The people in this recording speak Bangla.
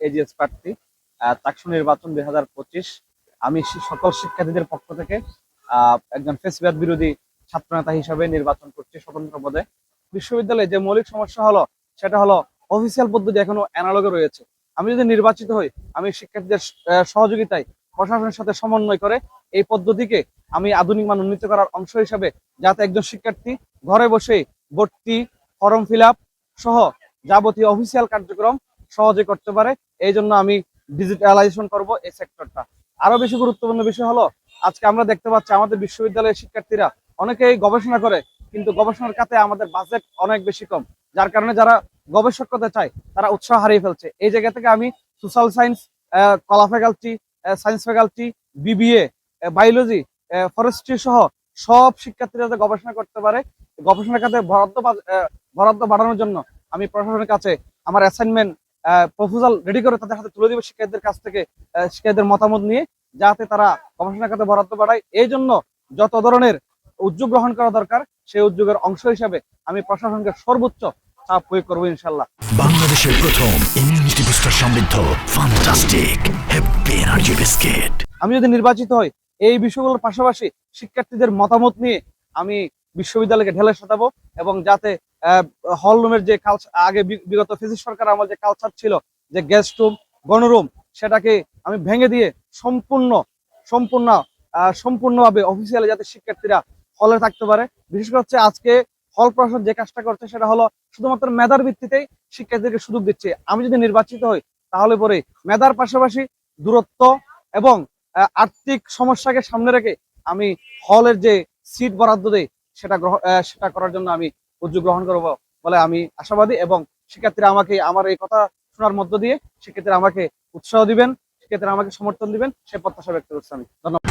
এজিএস প্রার্থী চাকসু নির্বাচন 2025। আমি সকল শিক্ষার্থীদের পক্ষ থেকে একজন ফেসিবাদ বিরোধী ছাত্রনেতা হিসাবে নির্বাচন করছি স্বতন্ত্র পদে। বিশ্ববিদ্যালয়ে যে মৌলিক সমস্যা হলো সেটা হলো অফিসিয়াল পদ্ধতি এখনো অ্যানালগে রয়েছে। আমি যদি নির্বাচিত হই, আমি শিক্ষার্থীদের সহযোগিতায় প্রশাসনের সাথে সমন্বয় করে এই পদ্ধতিকে আমি আধুনিক মান উন্নীত করার অংশ হিসাবে, যাতে একজন শিক্ষার্থী ঘরে বসে ভর্তি, ফর্ম ফিল আপ সহ যাবতীয় অফিসিয়াল কার্যক্রম সহজে করতে পারে। এই জন্য আমি ডিজিটালাইজেশন করব এই সেক্টরটা। আরো বেশি গুরুত্বপূর্ণ বিষয় হলো, আজকে আমরা দেখতে পাচ্ছি আমাদের বিশ্ববিদ্যালয়ের শিক্ষার্থীরা অনেকেই গবেষণা করে, কিন্তু গবেষণার খাতে আমাদের বাজেট অনেক বেশি কম, যার কারণে যারা গবেষক হতে চায় তারা উৎসাহ হারিয়ে ফেলছে। এই জায়গা থেকে আমি সোশ্যাল সায়েন্স, কলা faculty, science faculty, BBA, biology, forestry সহ সব শিক্ষার্থীরা যাতে গবেষণা করতে পারে, গবেষণার খাতে বরাদ্দ বাড়ানোর জন্য আমি প্রশাসনের কাছে আমার অ্যাসাইনমেন্ট প্রপোজাল রেডি করে তাদের হাতে তুলে দিব শিক্ষার্থীদের কাছ থেকে, শিক্ষার্থীদের মতামত নিয়ে, যাতে তারা গবেষণা খাতে বরাদ্দ বাড়ায়। এই জন্য যত ধরনের উদ্যোগ গ্রহণ করা দরকার, সেই উদ্যোগের অংশ হিসাবে আমি প্রশাসনকে সর্বোচ্চ চাপ প্রয়োগ করবো ইনশাল্লাহ। বাংলাদেশের প্রথম ইমিউনিটি বুস্টার সমৃদ্ধ ফ্যান্টাস্টিক হ্যাপি এনার্জি বিস্কিট। আমি যদি নির্বাচিত হই, এই বিষয়গুলোর পাশাপাশি শিক্ষার্থীদের মতামত নিয়ে আমি বিশ্ববিদ্যালয়কে ঢেলে সাজাবো, এবং যাতে হল রুমের যে কালচার, আগে বিগত ফেসিস্ট সরকার আমার যে কালচার ছিল, যে গেস্ট রুম, গণরুম, সেটাকে আমি ভেঙে দিয়ে সম্পূর্ণভাবে অফিসিয়ালি যাতে শিক্ষার্থীরা হলে থাকতে পারে। বিশেষ করে হচ্ছে আজকে হল প্রশাসন যে কাজটা করছে সেটা হলো শুধুমাত্র মেধার ভিত্তিতেই শিক্ষার্থীদেরকে সুযোগ দিচ্ছে। আমি যদি নির্বাচিত হই, তাহলে পরে মেধার পাশাপাশি দূরত্ব এবং আর্থিক সমস্যাকে সামনে রেখে আমি হলের যে সিট বরাদ্দ দেই সেটা করার জন্য আমি উদ্যোগ গ্রহণ করব বলে আমি আশাবাদী, এবং শিক্ষার্থীরা আমাকে আমার এই কথা শোনার মধ্য দিয়ে শিক্ষার্থীরা আমাকে উৎসাহ দিবেন, শিক্ষার্থীরা আমাকে সমর্থন দিবেন, সে প্রত্যাশা ব্যক্ত করছি আমি। ধন্যবাদ।